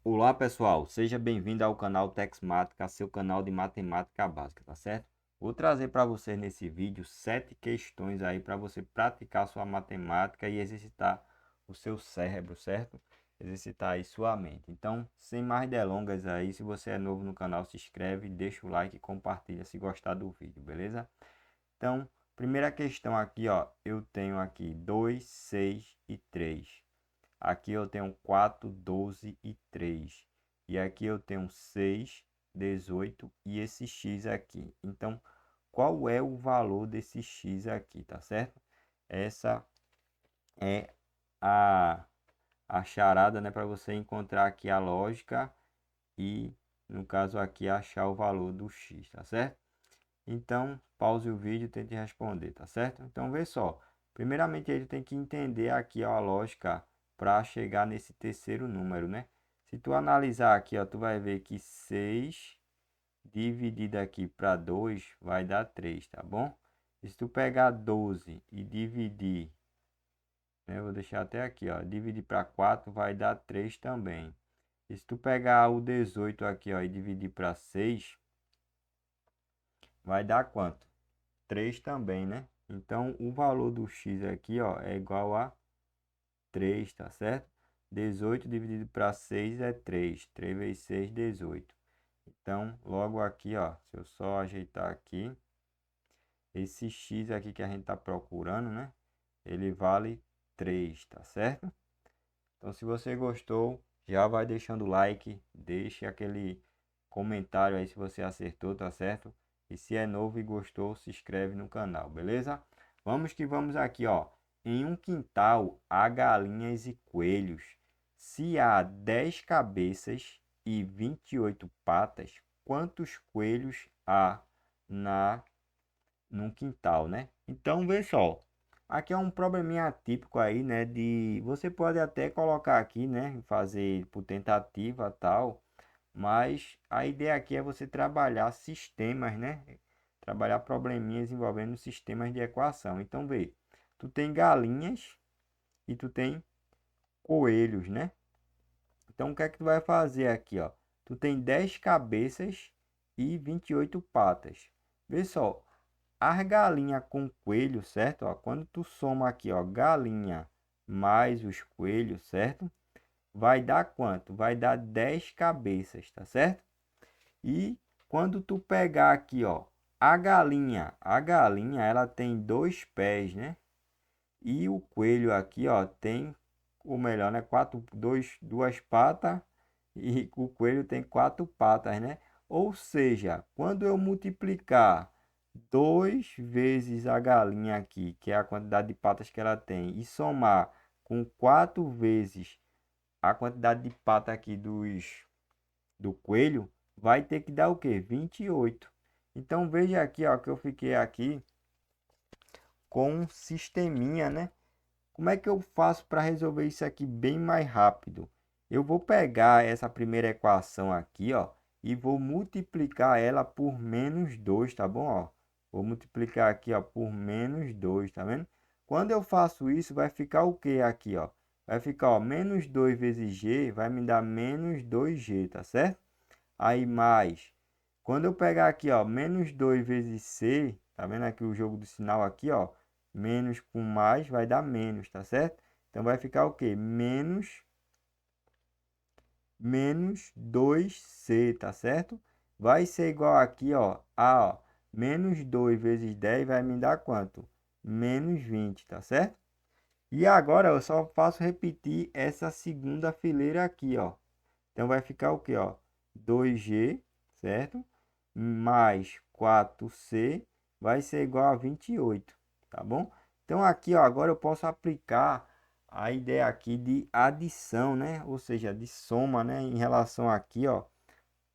Olá pessoal, seja bem-vindo ao canal Texmática, seu canal de matemática básica, tá certo? Vou trazer para você nesse vídeo 7 questões aí para você praticar sua matemática e exercitar o seu cérebro, certo? Exercitar aí sua mente. Então, sem mais delongas aí, se você é novo no canal, se inscreve, deixa o like e compartilha se gostar do vídeo, beleza? Então, primeira questão aqui, ó, eu tenho aqui 2, 6 e 3. Aqui eu tenho 4, 12 e 3. E aqui eu tenho 6, 18 e esse x aqui. Então, qual é o valor desse x aqui, tá certo? Essa é a, a charada, né, para você encontrar aqui a lógica e, no caso aqui, achar o valor do x, tá certo? Então, pause o vídeo e tente responder, tá certo? Então, vê só. Primeiramente, ele tem que entender aqui ó, a lógica para chegar nesse terceiro número, né? Se tu analisar aqui, ó, tu vai ver que 6 dividido aqui para 2 vai dar 3, tá bom? E se tu pegar 12 e dividir, né? Eu vou deixar até aqui, ó, dividir para 4 vai dar 3 também. E se tu pegar o 18 aqui, ó, e dividir para 6, vai dar quanto? 3 também, né? Então, o valor do x aqui, ó, é igual a 3, tá certo? 18 dividido para 6 é 3. 3 vezes 6, 18. Então, logo aqui, ó, se eu só ajeitar aqui, esse x aqui que a gente está procurando, né? Ele vale 3, tá certo? Então, se você gostou, já vai deixando o like, deixe aquele comentário aí se você acertou, tá certo? E se é novo e gostou, se inscreve no canal, beleza? Vamos que vamos aqui, ó. Em um quintal há galinhas e coelhos. Se há 10 cabeças e 28 patas, quantos coelhos há na num quintal, né? Então, vê só. Aqui é um probleminha típico aí, né? De você pode até colocar aqui, né? Fazer por tentativa tal, mas a ideia aqui é você trabalhar sistemas, né? Trabalhar probleminhas envolvendo sistemas de equação. Então, vê, tu tem galinhas e tu tem coelhos, né? Então, o que é que tu vai fazer aqui, ó? Tu tem 10 cabeças e 28 patas. Vê só, as galinhas com coelho, certo? Ó, quando tu soma aqui, ó, galinha mais os coelhos, certo? Vai dar quanto? Vai dar 10 cabeças, tá certo? E quando tu pegar aqui, ó, a galinha ela tem dois pés, né? E o coelho aqui, ó, tem, ou melhor, né, duas patas e o coelho tem quatro patas, né? Ou seja, quando eu multiplicar 2 vezes a galinha aqui, que é a quantidade de patas que ela tem, e somar com 4 vezes a quantidade de patas aqui do coelho, vai ter que dar o quê? 28. Então veja aqui, ó, que eu fiquei aqui com um sisteminha, né? Como é que eu faço para resolver isso aqui bem mais rápido? Eu vou pegar essa primeira equação aqui, ó, e vou multiplicar ela por menos 2, tá bom? Ó, vou multiplicar aqui, ó, por menos 2, tá vendo? Quando eu faço isso, vai ficar o que aqui, ó? Vai ficar, ó, menos 2 vezes g vai me dar menos 2g, tá certo? Aí mais, quando eu pegar aqui, ó, menos 2 vezes c, tá vendo aqui o jogo do sinal aqui, ó? Menos com mais vai dar menos, tá certo? Então vai ficar o quê? Menos 2c, tá certo? Vai ser igual aqui, ó, menos 2 vezes 10 vai me dar quanto? Menos 20, tá certo? E agora eu só faço repetir essa segunda fileira aqui, ó. Então vai ficar o que, ó? 2g, certo? Mais 4c vai ser igual a 28, tá bom? Então aqui, ó, agora eu posso aplicar a ideia aqui de adição, né? Ou seja, de soma, né? Em relação aqui, ó,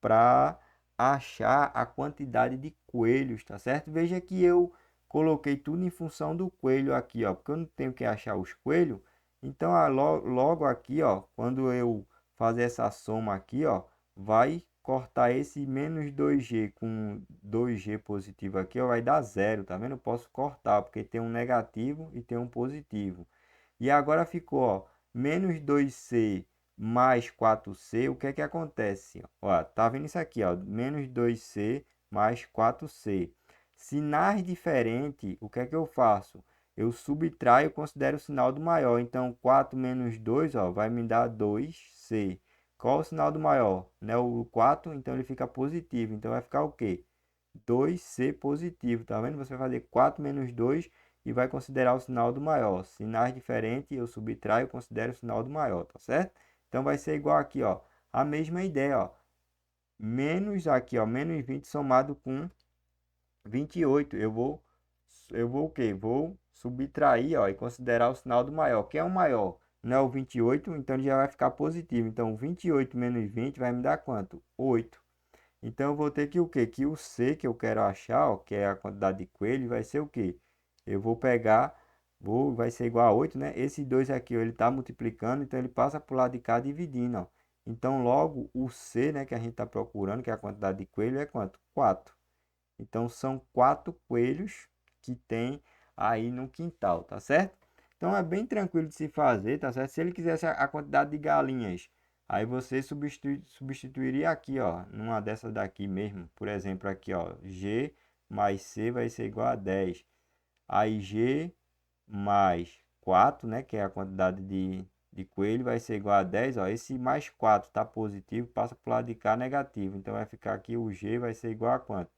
para achar a quantidade de coelhos, tá certo? Veja que eu coloquei tudo em função do coelho aqui, ó, porque eu não tenho que achar os coelhos. Então, logo aqui, ó, quando eu fazer essa soma aqui, ó, vai cortar esse menos 2g com 2g positivo aqui, ó, vai dar zero, tá vendo? Eu posso cortar, porque tem um negativo e tem um positivo. E agora ficou, ó, menos 2c mais 4c, o que é que acontece? Ó, tá vendo isso aqui, ó, menos 2c mais 4c. Sinais diferentes, o que é que eu faço? Eu subtraio e considero o sinal do maior. Então, 4 menos 2, ó, vai me dar 2c. Qual o sinal do maior? Né? O 4, então ele fica positivo. Então, vai ficar o quê? 2c positivo, tá vendo? Você vai fazer 4 menos 2 e vai considerar o sinal do maior. Sinais diferentes, eu subtraio e considero o sinal do maior, tá certo? Então vai ser igual aqui, ó, a mesma ideia, ó. Menos aqui, ó, menos 20 somado com 28. Eu vou o quê? Vou subtrair, ó, e considerar o sinal do maior. Quem é o maior? Não é o 28, então ele já vai ficar positivo. Então 28 menos 20 vai me dar quanto? 8. Então eu vou ter que o quê? Que o C que eu quero achar, ó, que é a quantidade de coelhos, vai ser o quê? Eu vou pegar, vai ser igual a 8, né? Esse 2 aqui, ó, ele está multiplicando, então ele passa para o lado de cá dividindo, ó. Então logo o C, né, que a gente está procurando, que é a quantidade de coelho, é quanto? 4. Então são 4 coelhos que tem aí no quintal, tá certo? Então é bem tranquilo de se fazer, tá certo? Se ele quisesse a quantidade de galinhas, aí você substituiria aqui, ó, numa dessas daqui mesmo. Por exemplo, aqui, ó, G mais C vai ser igual a 10. Aí G mais 4, né, que é a quantidade de coelho, vai ser igual a 10, ó. Esse mais 4 tá positivo, passa para o lado de cá negativo. Então vai ficar aqui o G vai ser igual a quanto?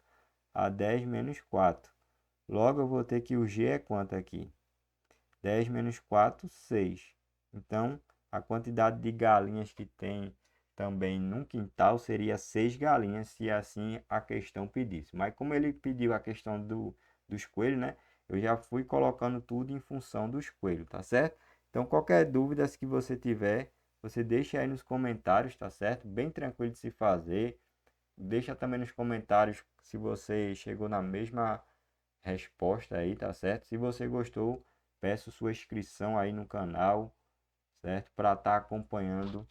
A 10 menos 4. Logo eu vou ter que o G é quanto aqui? 10 menos 4, 6. Então, a quantidade de galinhas que tem também num quintal seria 6 galinhas, se assim a questão pedisse. Mas como ele pediu a questão dos coelhos, né? Eu já fui colocando tudo em função dos coelhos, tá certo? Então, qualquer dúvida que você tiver, você deixa aí nos comentários, tá certo? Bem tranquilo de se fazer. Deixa também nos comentários se você chegou na mesma resposta aí, tá certo? Se você gostou, peço sua inscrição aí no canal, certo? Para estar acompanhando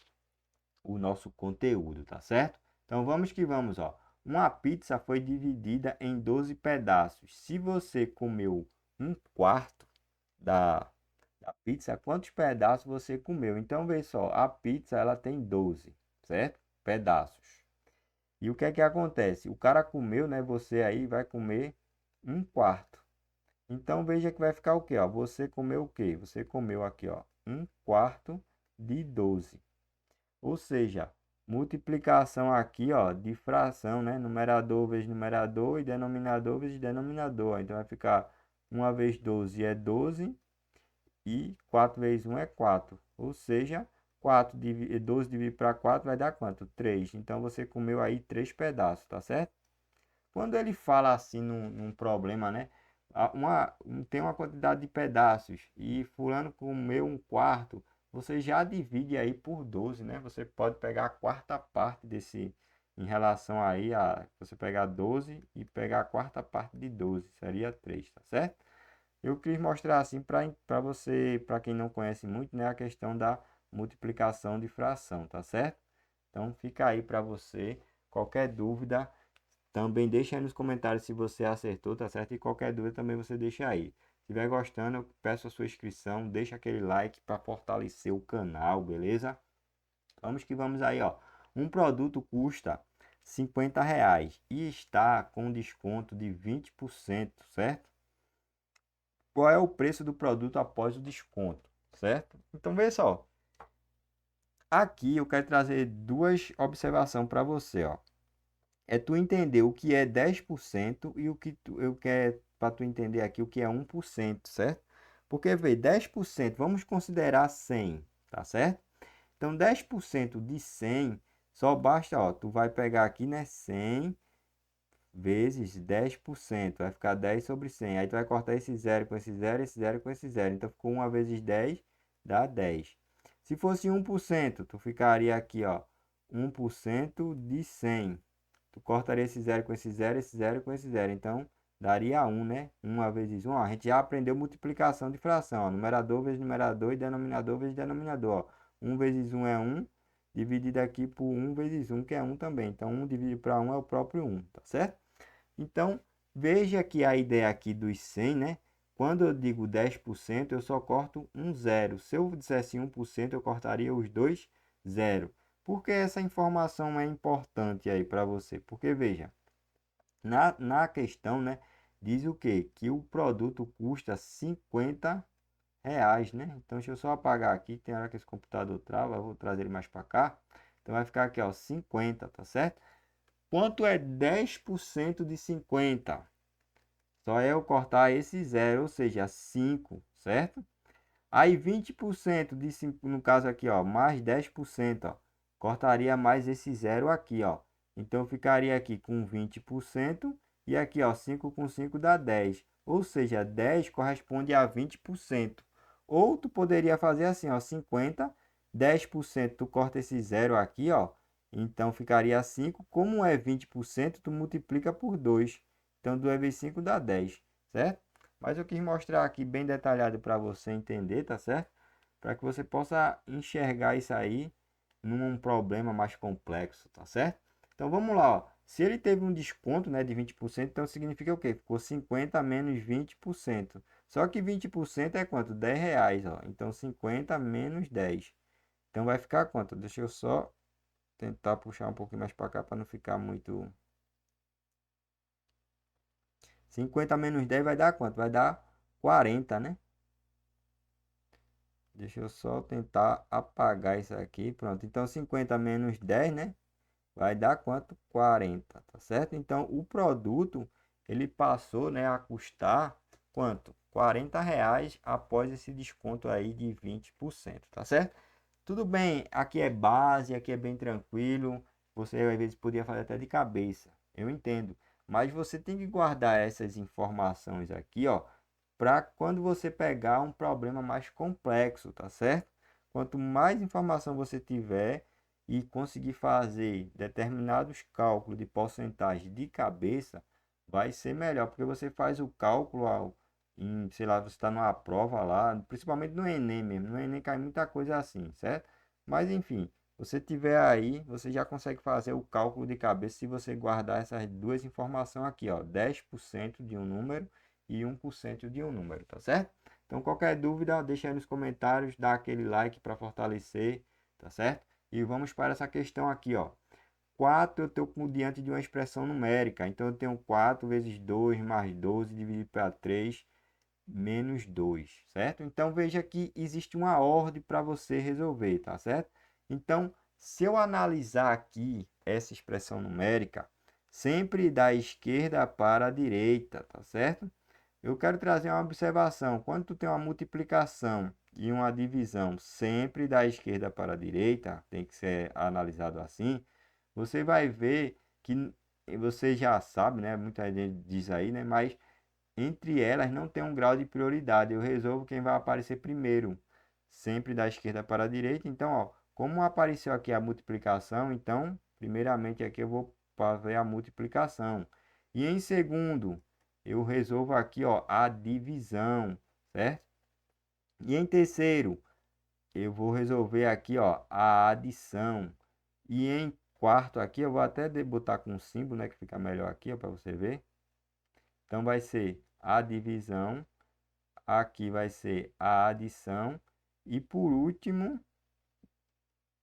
o nosso conteúdo, tá certo? Então vamos que vamos, ó. Uma pizza foi dividida em 12 pedaços. Se você comeu um quarto da pizza, quantos pedaços você comeu? Então vê só, a pizza ela tem 12, certo? Pedaços. E o que é que acontece? O cara comeu, né? Você aí vai comer um quarto. Então veja que vai ficar o quê? Ó? Você comeu o quê? Você comeu aqui, ó, um quarto de 12. Ou seja, multiplicação aqui, ó, de fração, né? Numerador vezes numerador e denominador vezes denominador. Então vai ficar 1 vezes 12 é 12 e 4 vezes 1 é 4. Ou seja, 12 dividido para 4 vai dar quanto? 3. Então você comeu aí 3 pedaços, tá certo? Quando ele fala assim num problema, né? Tem uma quantidade de pedaços e fulano comeu um quarto, você já divide aí por 12, né? Você pode pegar a quarta parte desse, em relação aí a você pegar 12 e pegar a quarta parte de 12, seria 3, tá certo? Eu quis mostrar assim para você, para quem não conhece muito, né, a questão da multiplicação de fração, tá certo? Então fica aí para você. Qualquer dúvida, também deixa aí nos comentários se você acertou, tá certo? E qualquer dúvida também você deixa aí. Se estiver gostando, eu peço a sua inscrição, deixa aquele like para fortalecer o canal, beleza? Vamos que vamos aí, ó. Um produto custa R$ 50 e está com desconto de 20%, certo? Qual é o preço do produto após o desconto, certo? Então, veja só. Aqui eu quero trazer duas observações para você, ó. É tu entender o que é 10% e o que eu quero para tu entender aqui o que é 1%, certo? Porque, vê, 10%, vamos considerar 100, tá certo? Então, 10% de 100, só basta, ó, tu vai pegar aqui, né, 100 vezes 10%, vai ficar 10 sobre 100. Aí tu vai cortar esse zero com esse zero, esse zero com esse zero. Então ficou 1 vezes 10 dá 10. Se fosse 1%, tu ficaria aqui, ó, 1% de 100. Tu cortaria esse zero com esse zero com esse zero. Então daria 1, né? 1 vezes 1. A gente já aprendeu multiplicação de fração, ó. Numerador vezes numerador e denominador vezes denominador, ó. 1 vezes 1 é 1, dividido aqui por 1 vezes 1, que é 1 também. Então 1 dividido para 1 é o próprio 1, tá certo? Então, veja que a ideia aqui dos 100, né? Quando eu digo 10%, eu só corto um zero. Se eu dissesse 1%, eu cortaria os dois zero. Por que essa informação é importante aí para você? Porque, veja, na questão, né, diz o quê? Que o produto custa R$ 50, né? Então, deixa eu só apagar aqui, tem hora que esse computador trava, eu vou trazer ele mais para cá. Então, vai ficar aqui, ó, 50, tá certo? Quanto é 10% de 50? Só é eu cortar esse zero, ou seja, 5, certo? Aí 20% de 5, no caso aqui, ó, mais 10%, ó, cortaria mais esse zero aqui, ó. Então ficaria aqui com 20% e aqui, ó, 5 com 5 dá 10. Ou seja, 10 corresponde a 20%. Ou tu poderia fazer assim, ó, 50, 10% tu corta esse zero aqui, ó. Então ficaria 5. Como é 20%, tu multiplica por 2. Então 2 vezes 5 dá 10, certo? Mas eu quis mostrar aqui bem detalhado para você entender, tá certo? Para que você possa enxergar isso aí num problema mais complexo, tá certo? Então vamos lá, ó. Se ele teve um desconto, né, de 20%, então significa o quê? Ficou 50 menos 20%. Só que 20% é quanto? R$ 10, ó. Então 50 menos 10. Então vai ficar quanto? Deixa eu só tentar puxar um pouquinho mais para cá para não ficar muito. 50 menos 10 vai dar quanto? Vai dar 40, né? Deixa eu só tentar apagar isso aqui. Pronto. Então 50 menos 10, né? Vai dar quanto? 40, tá certo? Então o produto ele passou, né, a custar quanto? R$ 40 após esse desconto aí de 20%, tá certo? Tudo bem, aqui é base, aqui é bem tranquilo. Você às vezes podia fazer até de cabeça, eu entendo. Mas você tem que guardar essas informações aqui, ó, para quando você pegar um problema mais complexo, tá certo? Quanto mais informação você tiver e conseguir fazer determinados cálculos de porcentagem de cabeça, vai ser melhor, porque você faz o cálculo sei lá, você está numa prova lá, principalmente no Enem mesmo. No Enem cai muita coisa assim, certo? Mas enfim, você tiver aí, você já consegue fazer o cálculo de cabeça se você guardar essas duas informações aqui, ó, 10% de um número e 1% de um número, tá certo? Então, qualquer dúvida, deixa aí nos comentários, dá aquele like para fortalecer, tá certo? E vamos para essa questão aqui, ó. 4 eu estou diante de uma expressão numérica, então eu tenho 4 vezes 2 mais 12 dividido para 3 menos 2, certo? Então veja que existe uma ordem para você resolver, tá certo? Então, se eu analisar aqui essa expressão numérica, sempre da esquerda para a direita, tá certo? Eu quero trazer uma observação. Quando tu tem uma multiplicação e uma divisão sempre da esquerda para a direita, tem que ser analisado assim, você vai ver que você já sabe, né? Muita gente diz aí, né? Mas entre elas não tem um grau de prioridade. Eu resolvo quem vai aparecer primeiro, sempre da esquerda para a direita. Então, ó, como apareceu aqui a multiplicação, então, primeiramente aqui eu vou fazer a multiplicação. E em segundo, eu resolvo aqui, ó, a divisão, certo? E em terceiro, eu vou resolver aqui, ó, a adição. E em quarto aqui, eu vou até botar com símbolo, né, que fica melhor aqui, ó, para você ver. Então vai ser a divisão, aqui vai ser a adição e por último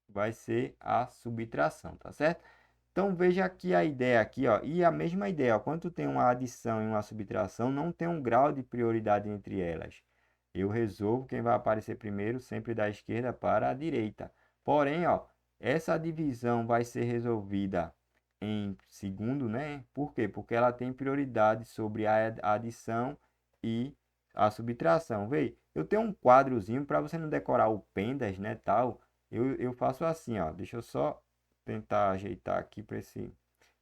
vai ser a subtração, tá certo? Então veja aqui a ideia aqui, ó, e a mesma ideia, ó, quando tu tem uma adição e uma subtração, não tem um grau de prioridade entre elas. Eu resolvo quem vai aparecer primeiro, sempre da esquerda para a direita. Porém, ó, essa divisão vai ser resolvida em segundo, né? Por quê? Porque ela tem prioridade sobre a adição e a subtração. Vê, eu tenho um quadrozinho para você não decorar o pendas, né, tal. Eu faço assim, ó. Deixa eu só tentar ajeitar aqui para esse.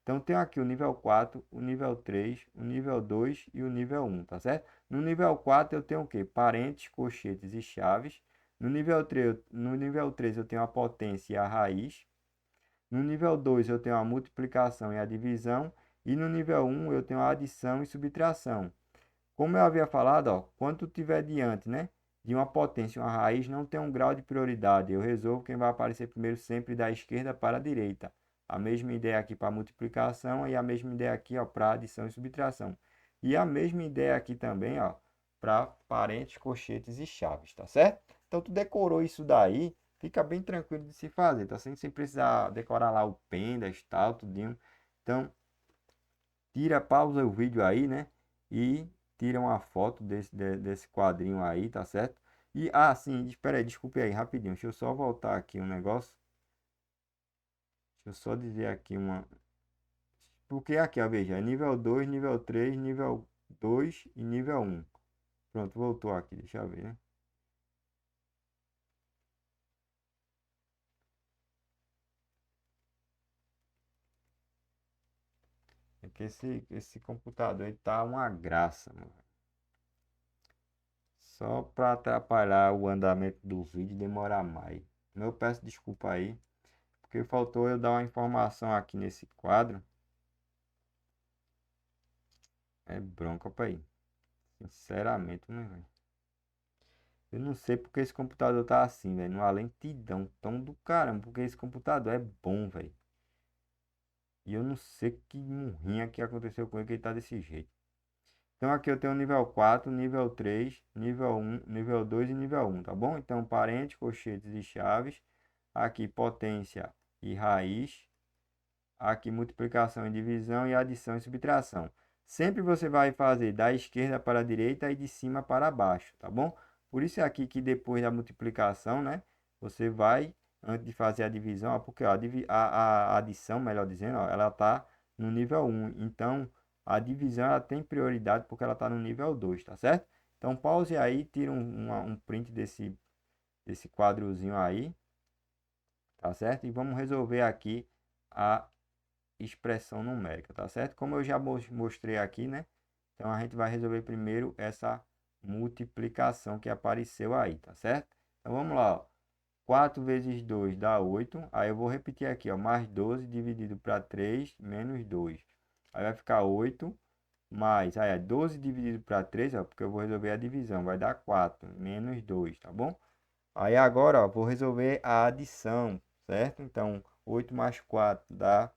Então, tenho aqui o nível 4, o nível 3, o nível 2 e o nível 1, tá certo? No nível 4 eu tenho o quê? Parênteses, colchetes e chaves. No nível 3 eu tenho a potência e a raiz. No nível 2 eu tenho a multiplicação e a divisão. E no nível 1 eu tenho a adição e subtração. Como eu havia falado, ó, quando tu tiver diante, né, de uma potência e uma raiz, não tem um grau de prioridade. Eu resolvo quem vai aparecer primeiro sempre da esquerda para a direita. A mesma ideia aqui para multiplicação e a mesma ideia aqui, ó, para adição e subtração. E a mesma ideia aqui também, ó, para parênteses, colchetes e chaves, tá certo? Então tu decorou isso daí, fica bem tranquilo de se fazer, tá? Sem precisar decorar lá o pendas, tal, tudinho. Então, pausa o vídeo aí, né? E tira uma foto desse quadrinho aí, tá certo? E, sim, espera aí, desculpe aí, rapidinho. Deixa eu só voltar aqui um negócio. Deixa eu só dizer aqui uma... Porque aqui, ó, veja, é nível 2, nível 3, nível 2 e nível 1. Pronto, voltou aqui, deixa eu ver, né? É que esse computador aí tá uma graça, mano. Só para atrapalhar o andamento do vídeo e demorar mais. Eu peço desculpa aí, porque faltou eu dar uma informação aqui nesse quadro. É bronca, pai. Sinceramente, né, velho? Eu não sei porque esse computador tá assim, velho. Numa lentidão tão do caramba. Porque esse computador é bom, velho. E eu não sei que murrinha que aconteceu com ele que ele tá desse jeito. Então aqui eu tenho nível 4, nível 3, nível 1, nível 2 e nível 1, tá bom? Então parentes, colchetes e chaves. Aqui potência e raiz. Aqui multiplicação e divisão e adição e subtração. Sempre você vai fazer da esquerda para a direita e de cima para baixo, tá bom? Por isso é aqui que depois da multiplicação, né? Você vai, antes de fazer a divisão, porque a adição, melhor dizendo, ó, ela está no nível 1. Então, a divisão ela tem prioridade porque ela está no nível 2, tá certo? Então, pause aí, tira um print desse quadrozinho aí, tá certo? E vamos resolver aqui a expressão numérica, tá certo? Como eu já mostrei aqui, né? Então a gente vai resolver primeiro essa multiplicação que apareceu aí, tá certo? Então vamos lá, ó. 4 vezes 2 dá 8. Aí eu vou repetir aqui, ó, mais 12 dividido para 3 menos 2. Aí vai ficar 8 mais, aí é 12 dividido para 3, ó, porque eu vou resolver a divisão, vai dar 4 menos 2, tá bom? Aí agora, ó, vou resolver a adição, certo? Então 8 mais 4 dá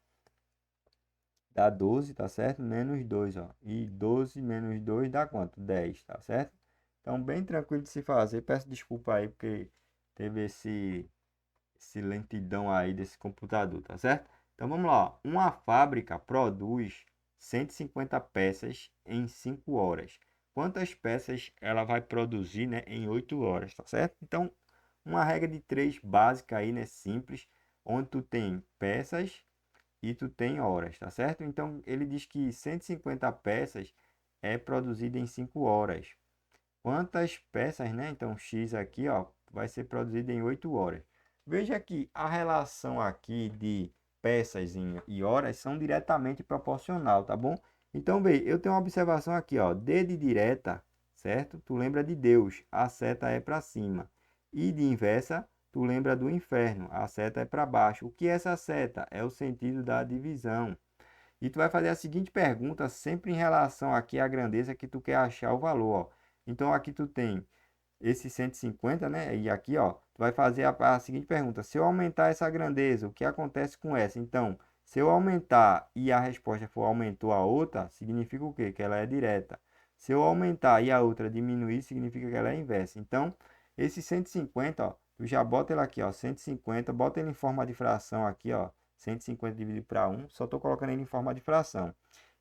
12, tá certo? Menos 2, ó. E 12 menos 2 dá quanto? 10, tá certo? Então, bem tranquilo de se fazer. Peço desculpa aí porque teve esse lentidão aí desse computador, tá certo? Então, vamos lá, ó. Uma fábrica produz 150 peças em 5 horas. Quantas peças ela vai produzir, né, em 8 horas, tá certo? Então, uma regra de 3 básica aí, né, simples, onde tu tem peças e tu tem horas, tá certo? Então ele diz que 150 peças é produzida em 5 horas. Quantas peças, né? Então x aqui, ó, vai ser produzido em 8 horas. Veja que a relação aqui de peças e horas são diretamente proporcional, tá bom? Então, vê, eu tenho uma observação aqui, ó, D de direta, certo? Tu lembra de Deus, a seta é para cima. E de inversa, tu lembra do inferno, a seta é para baixo. O que é essa seta? É o sentido da divisão. E tu vai fazer a seguinte pergunta, sempre em relação aqui à grandeza que tu quer achar o valor, ó. Então aqui tu tem esse 150, né? E aqui, ó, tu vai fazer a seguinte pergunta: se eu aumentar essa grandeza, o que acontece com essa? Então, se eu aumentar e a resposta for aumentou a outra, significa o quê? Que ela é direta. Se eu aumentar e a outra diminuir, significa que ela é inversa. Então, esse 150, ó, tu já bota ele aqui, ó, 150, bota ele em forma de fração aqui, ó, 150 dividido para 1, só estou colocando ele em forma de fração.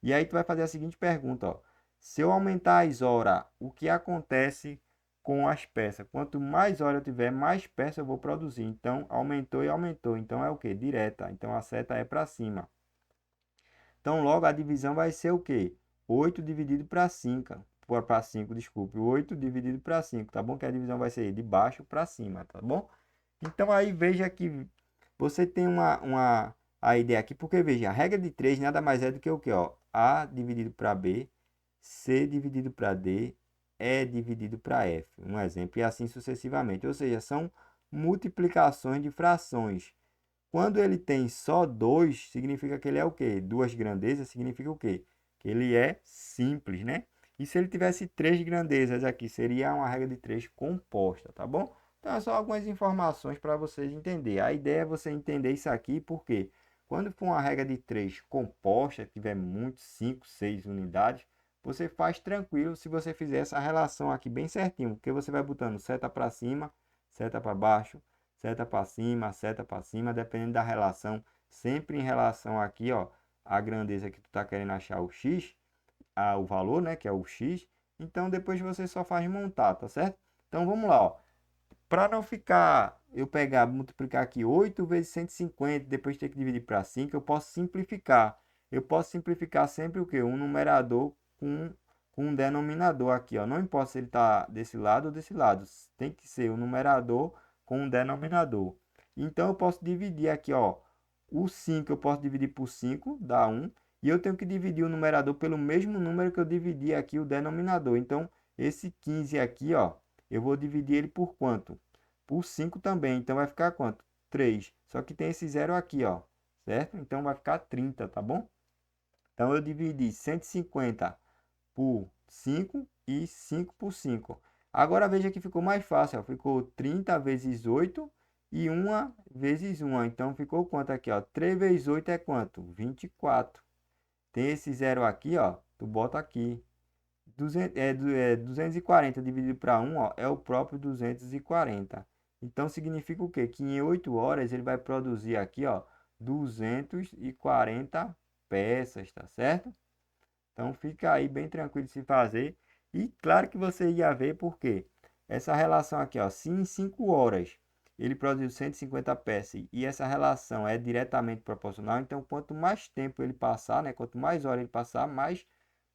E aí tu vai fazer a seguinte pergunta, ó: se eu aumentar as horas, o que acontece com as peças? Quanto mais hora eu tiver, mais peças eu vou produzir. Então, aumentou e aumentou. Então, é o que? Direta. Então, a seta é para cima. Então, logo, a divisão vai ser o quê? 8 dividido para 5. Para 5, desculpe. 8 dividido para 5, tá bom? Que a divisão vai ser de baixo para cima, tá bom? Então, aí, veja que você tem a ideia aqui. Porque, veja, a regra de 3 nada mais é do que o quê? Ó? A dividido para B, C dividido para D, E dividido para F. Um exemplo, e assim sucessivamente. Ou seja, são multiplicações de frações. Quando ele tem só 2, significa que ele é o quê? Duas grandezas significa o quê? Que ele é simples, né? E se ele tivesse 3 grandezas aqui, seria uma regra de 3 composta, tá bom? Então, é só algumas informações para vocês entenderem. A ideia é você entender isso aqui, porque quando for uma regra de 3 composta, tiver muito 5, 6 unidades, você faz tranquilo se você fizer essa relação aqui bem certinho, porque você vai botando seta para cima, seta para baixo, seta para cima, dependendo da relação, sempre em relação aqui, ó, a grandeza que tu tá querendo achar o x, o valor, né, que é o x. Então depois você só faz montar, tá certo? Então vamos lá, ó. Para não ficar, eu pegar, multiplicar aqui 8 vezes 150, depois ter que dividir para 5, eu posso simplificar. Eu posso simplificar sempre o quê? Um numerador com um denominador aqui, ó. Não importa se ele está desse lado ou desse lado. Tem que ser o numerador com um denominador. Então eu posso dividir aqui, ó. O 5 eu posso dividir por 5, dá 1. E eu tenho que dividir o numerador pelo mesmo número que eu dividi aqui o denominador. Então, esse 15 aqui, ó, eu vou dividir ele por quanto? Por 5 também. Então, vai ficar quanto? 3. Só que tem esse zero aqui, ó. Certo? Então, vai ficar 30, tá bom? Então, eu dividi 150 por 5 e 5 por 5. Agora, veja que ficou mais fácil, ó. Ficou 30 vezes 8 e 1 vezes 1. Então, ficou quanto aqui, ó? 3 vezes 8 é quanto? 24. Tem esse zero aqui, ó. Tu bota aqui. 240 dividido para 1, ó, é o próprio 240. Então, significa o quê? Que em 8 horas ele vai produzir aqui, ó, 240 peças, tá certo? Então, fica aí bem tranquilo de se fazer. E claro que você ia ver porque essa relação aqui, ó, se em 5 horas ele produziu 150 peças e essa relação é diretamente proporcional, então quanto mais tempo ele passar, né, quanto mais horas ele passar, mais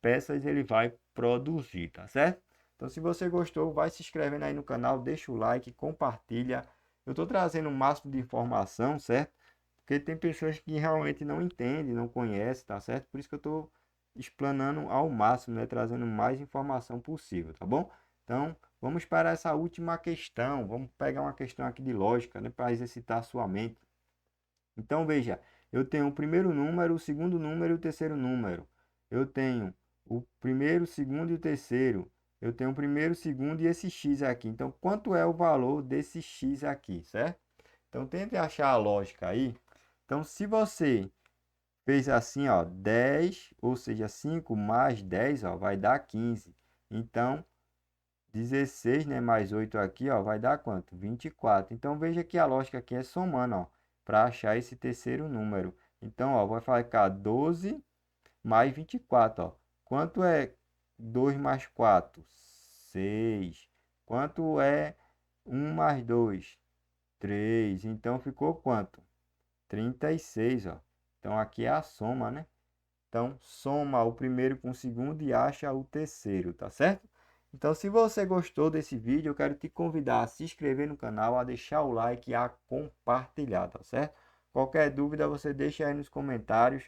peças ele vai produzir, tá certo? Então, se você gostou, vai se inscrevendo aí no canal, deixa o like, compartilha. Eu estou trazendo o máximo de informação, certo? Porque tem pessoas que realmente não entendem, não conhecem, tá certo? Por isso que eu estou explanando ao máximo, né? Trazendo mais informação possível, tá bom? Então, vamos para essa última questão. Vamos pegar uma questão aqui de lógica, né? Para exercitar a sua mente. Então, veja, eu tenho o primeiro número, o segundo número e o terceiro número. Eu tenho o primeiro, o segundo e o terceiro. Eu tenho o primeiro, o segundo e esse x aqui. Então, quanto é o valor desse x aqui, certo? Então, tente achar a lógica aí. Então, se você fez assim, ó, 10, ou seja, 5 mais 10, ó, vai dar 15. Então, 16, né, mais 8 aqui, ó, vai dar quanto? 24. Então, veja que a lógica aqui é somando, ó, para achar esse terceiro número. Então, ó, vai ficar 12 mais 24, ó. Quanto é 2 mais 4? 6. Quanto é 1 mais 2? 3. Então, ficou quanto? 36, ó. Então, aqui é a soma, né? Então, soma o primeiro com o segundo e acha o terceiro, tá certo? Então, se você gostou desse vídeo, eu quero te convidar a se inscrever no canal, a deixar o like e a compartilhar, tá certo? Qualquer dúvida, você deixa aí nos comentários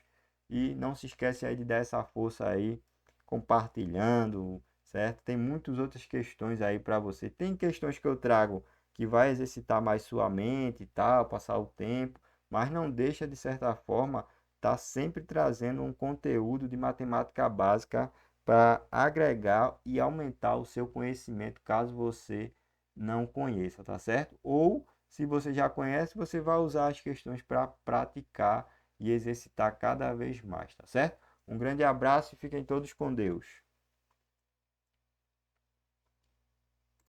e não se esquece aí de dar essa força aí, compartilhando, certo? Tem muitas outras questões aí para você. Tem questões que eu trago que vai exercitar mais sua mente e tal, passar o tempo, mas não deixa de certa forma tá sempre trazendo um conteúdo de matemática básica para agregar e aumentar o seu conhecimento, caso você não conheça, tá certo? Ou se você já conhece, você vai usar as questões para praticar e exercitar cada vez mais, tá certo? Um grande abraço e fiquem todos com Deus.